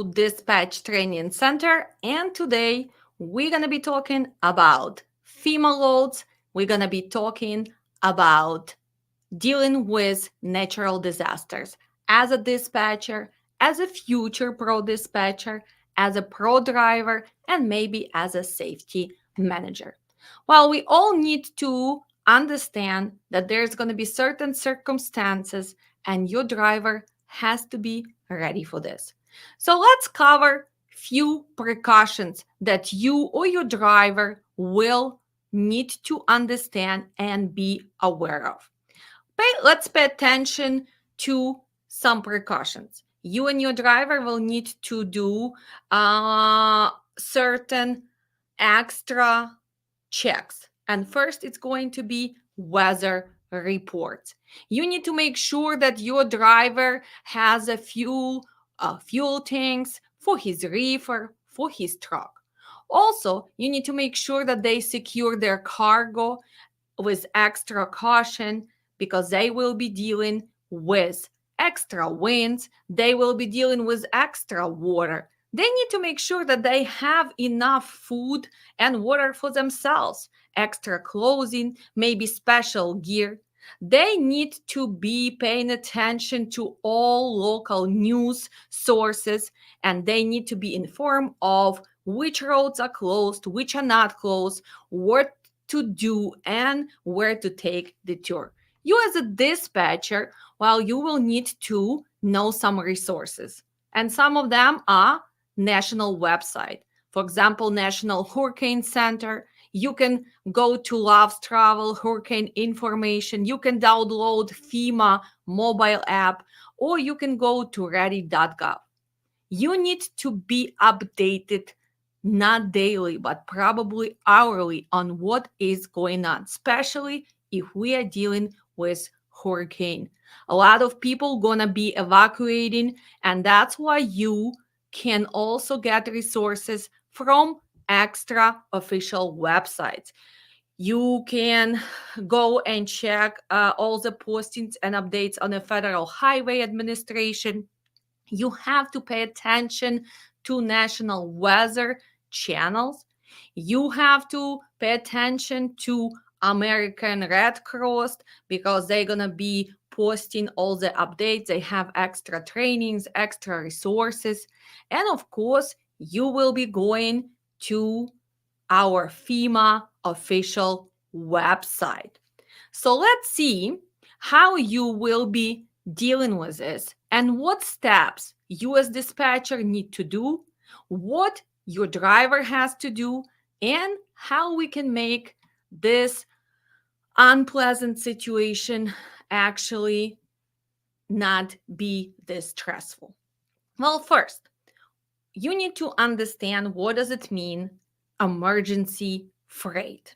Dispatch Training Center, and today we're going to be talking about FEMA loads. We're going to be talking about dealing with natural disasters as a dispatcher, as a future pro dispatcher, as a pro driver, and maybe as a safety manager. Well, we all need to understand that there's going to be certain circumstances, and your driver has to be ready for this. So let's cover few precautions that you or your driver will need to understand and be aware of. Let's pay attention to some precautions. You and your driver will need to do certain extra checks. And first, it's going to be weather reports. You need to make sure that your driver has a fuel tanks for his reefer, for his truck. Also, you need to make sure that they secure their cargo with extra caution because they will be dealing with extra winds, they will be dealing with extra water. They need to make sure that they have enough food and water for themselves, extra clothing, maybe special gear. They need to be paying attention to all local news sources, and they need to be informed of which roads are closed, which are not closed, what to do, and where to take the tour. You as a dispatcher, well, you will need to know some resources. And some of them are national website. For example, National Hurricane Center. You can go to Love's Travel Hurricane Information. You can download FEMA mobile app, or you can go to ready.gov. You need to be updated not daily, but probably hourly on what is going on, especially if we are dealing with hurricane. A lot of people gonna be evacuating, and that's why you can also get resources from extra official websites. You can go and check all the postings and updates on the Federal Highway Administration. You have to pay attention to national weather channels. You have to pay attention to American Red Cross because they're going to be posting all the updates. They have extra trainings, extra resources. And of course, you will be going to our FEMA official website. So let's see how you will be dealing with this and what steps you as dispatcher need to do, what your driver has to do, and how we can make this unpleasant situation actually not be this stressful. Well, first, you need to understand what does it mean emergency freight.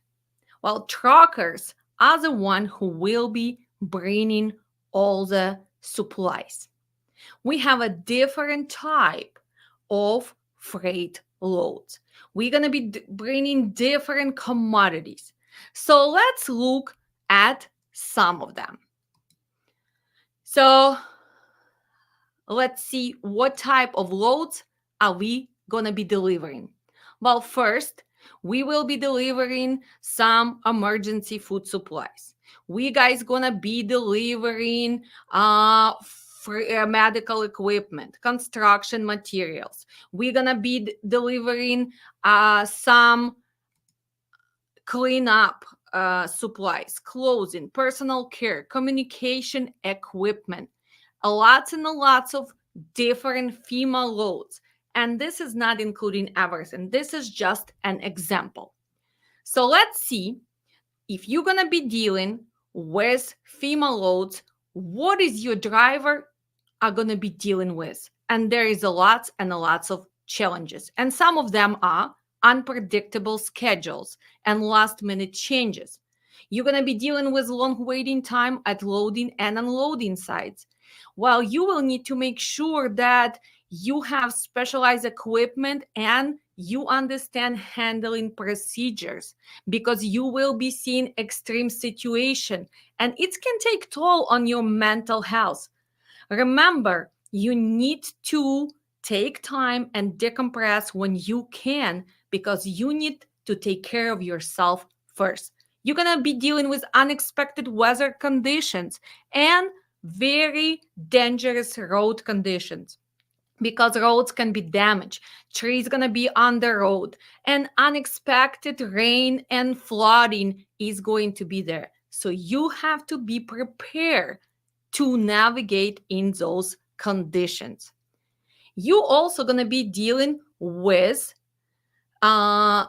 Well, truckers are the one who will be bringing all the supplies. We have a different type of freight loads. We're going to be bringing different commodities. So let's look at some of them. So let's see what type of loads are we going to be delivering. Well, first, we will be delivering some emergency food supplies. We guys gonna be delivering medical equipment, construction materials. We're gonna be delivering some cleanup supplies, clothing, personal care, communication equipment, lots and lots of different FEMA loads. And this is not including everything. This is just an example. So let's see if you're going to be dealing with FEMA loads, what is your driver are going to be dealing with? And there is a lot and lots of challenges. And some of them are unpredictable schedules and last minute changes. You're going to be dealing with long waiting time at loading and unloading sites. Well, you will need to make sure that you have specialized equipment and you understand handling procedures because you will be seeing extreme situation and it can take toll on your mental health. Remember, you need to take time and decompress when you can, because you need to take care of yourself first. You're going to be dealing with unexpected weather conditions and very dangerous road conditions, because roads can be damaged, trees going to be on the road, and unexpected rain and flooding is going to be there. So you have to be prepared to navigate in those conditions. You also going to be dealing with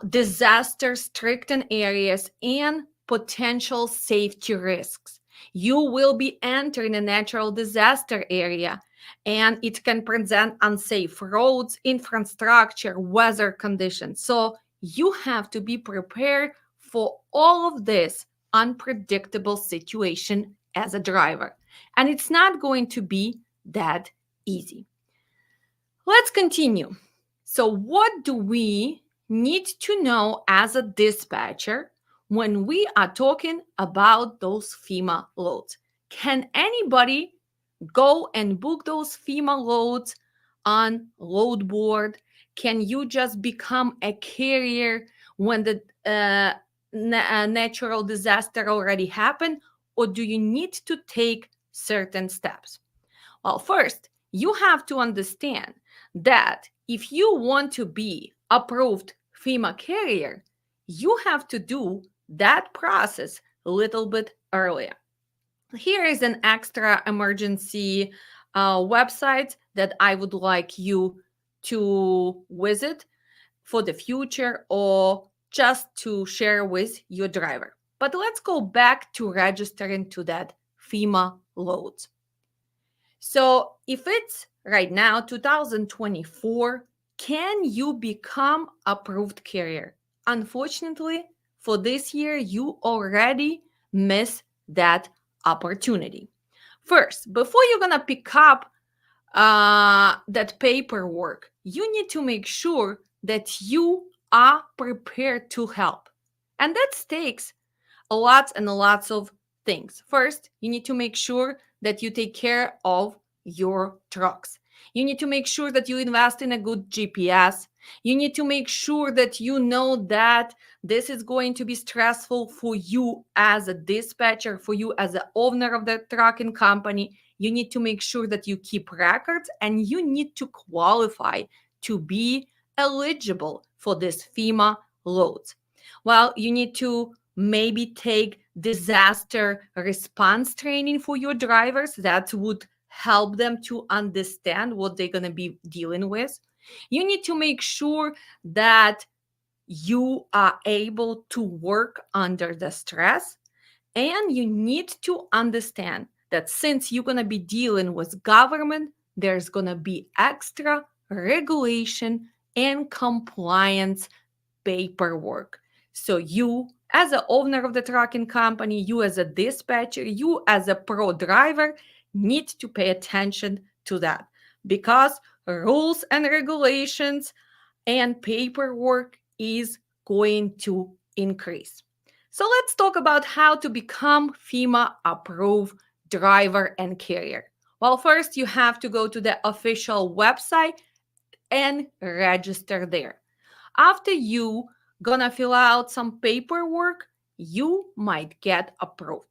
disaster stricken areas and potential safety risks. You will be entering a natural disaster area, and it can present unsafe roads, infrastructure, weather conditions. So you have to be prepared for all of this unpredictable situation as a driver. And it's not going to be that easy. Let's continue. So, what do we need to know as a dispatcher when we are talking about those FEMA loads? Can anybody go and book those FEMA loads on load board? Can you just become a carrier when the natural disaster already happened? Or do you need to take certain steps? Well, first, you have to understand that if you want to be approved FEMA carrier, you have to do that process a little bit earlier. Here is an extra emergency website that I would like you to visit for the future, or just to share with your driver. But let's go back to registering to that FEMA loads. So if it's right now 2024, can you become approved carrier? Unfortunately, for this year, you already miss that opportunity. First, before you're gonna pick up that paperwork, you need to make sure that you are prepared to help. And that takes lots and lots of things. First, you need to make sure that you take care of your trucks. You need to make sure that you invest in a good GPS. You need to make sure that you know that this is going to be stressful for you as a dispatcher, for you as the owner of the trucking company. You need to make sure that you keep records, and you need to qualify to be eligible for this FEMA loads. Well, you need to maybe take disaster response training for your drivers. That would help them to understand what they're going to be dealing with. You need to make sure that you are able to work under the stress. And you need to understand that since you're going to be dealing with government, there's going to be extra regulation and compliance paperwork. So you, as the owner of the trucking company, you as a dispatcher, you as a pro driver, need to pay attention to that, because rules and regulations and paperwork is going to increase. So let's talk about how to become FEMA approved driver and carrier. Well, first you have to go to the official website and register there. After you gonna fill out some paperwork, you might get approved.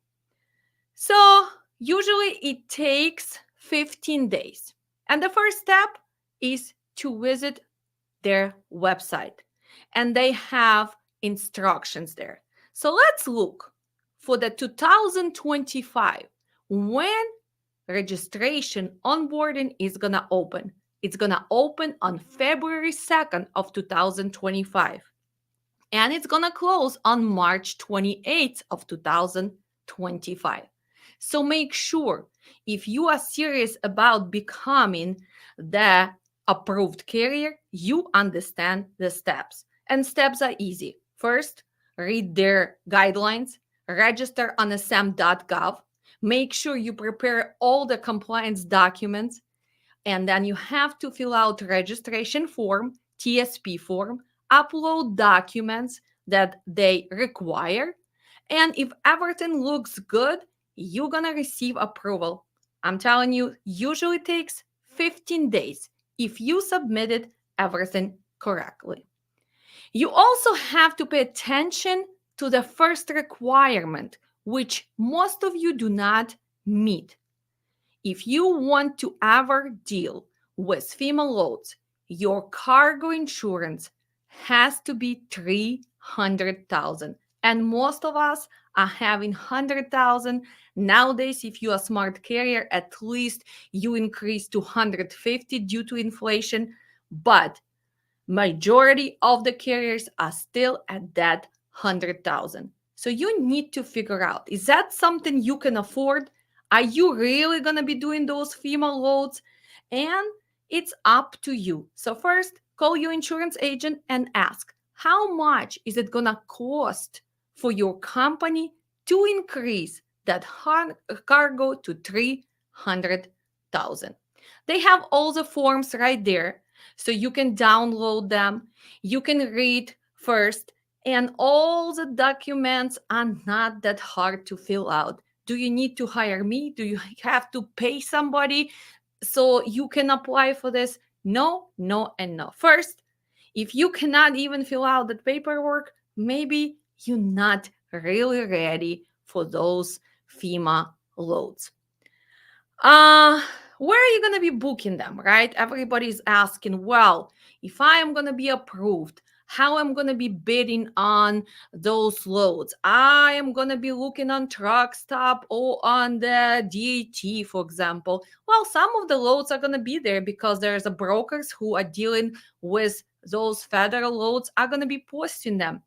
So usually it takes 15 days. And the first step is to visit their website, and they have instructions there. So let's look for the 2025, when registration onboarding is going to open. It's going to open on February 2nd of 2025, and it's going to close on March 28th of 2025. So make sure, if you are serious about becoming the approved carrier, you understand the steps. And steps are easy. First, read their guidelines, register on asam.gov, make sure you prepare all the compliance documents, and then you have to fill out registration form, TSP form, upload documents that they require, and if everything looks good, you're gonna receive approval. I'm telling you, usually takes 15 days. if you submitted everything correctly. You also have to pay attention to the first requirement, which most of you do not meet. If you want to ever deal with FEMA loads, your cargo insurance has to be 300,000. And most of us are having 100,000. Nowadays, if you're a smart carrier, at least you increase to 150 due to inflation. But majority of the carriers are still at that 100,000. So you need to figure out, is that something you can afford? Are you really going to be doing those FEMA loads? And it's up to you. So first, call your insurance agent and ask, how much is it going to cost for your company to increase that cargo to 300,000? They have all the forms right there, so you can download them. You can read first, and all the documents are not that hard to fill out. Do you need to hire me? Do you have to pay somebody so you can apply for this? No, no, and no. First, if you cannot even fill out the paperwork, maybe you're not really ready for those FEMA loads. uh where are you going to be booking them, right? Everybody's asking, well, if I am going to be approved, how I'm going to be bidding on those loads? I am going to be looking on TruckStop or on the DAT, for example. Well, some of the loads are going to be there because there's a brokers who are dealing with those federal loads are going to be posting them.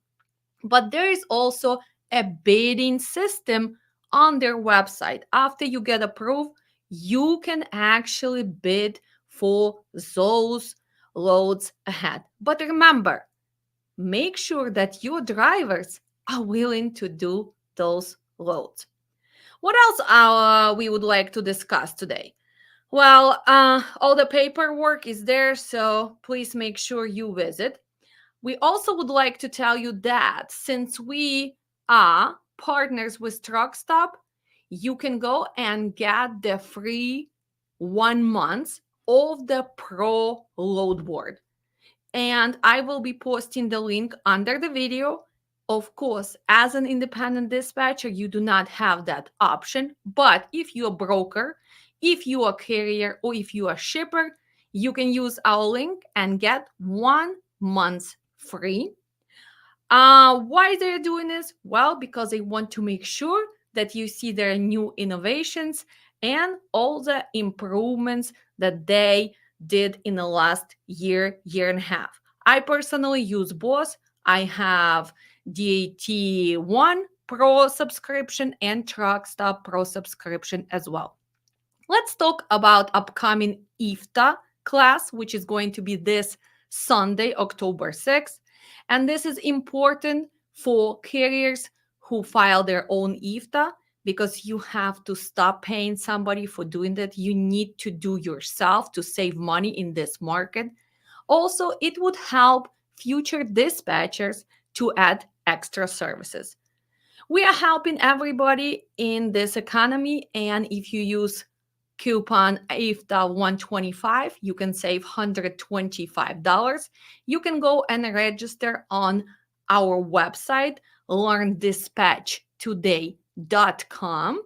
But there is also a bidding system on their website. After you get approved, you can actually bid for those loads ahead. But remember, make sure that your drivers are willing to do those loads. What else we would like to discuss today? Well, all the paperwork is there, so please make sure you visit. We also would like to tell you that since we are partners with TruckStop, you can go and get the free 1 month of the Pro Load Board. And I will be posting the link under the video. Of course, as an independent dispatcher, you do not have that option. But if you're a broker, if you are a carrier, or if you are a shipper, you can use our link and get 1 month free. Why they're doing this? Well, because they want to make sure that you see their new innovations and all the improvements that they did in the last year and a half. I personally use both. I have DAT1 Pro subscription and TruckStop Pro subscription as well. Let's talk about upcoming IFTA class, which is going to be this Sunday, October 6th. And this is important for carriers who file their own IFTA because you have to stop paying somebody for doing that. You need to do yourself to save money in this market. Also, it would help future dispatchers to add extra services. We are helping everybody in this economy, and if you use coupon IFTA125, you can save $125. You can go and register on our website, learndispatchtoday.com.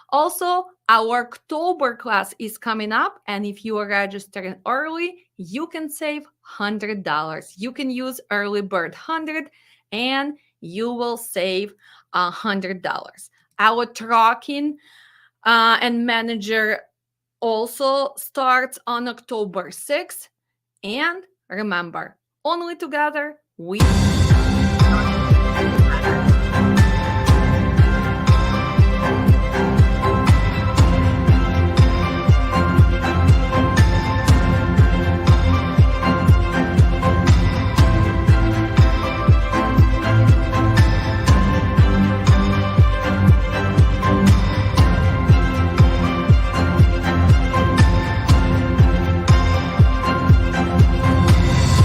Also, our October class is coming up, and if you are registering early, you can save $100. You can use early bird 100 and you will save $100. Our tracking and manager also starts on October 6th. And remember, only together we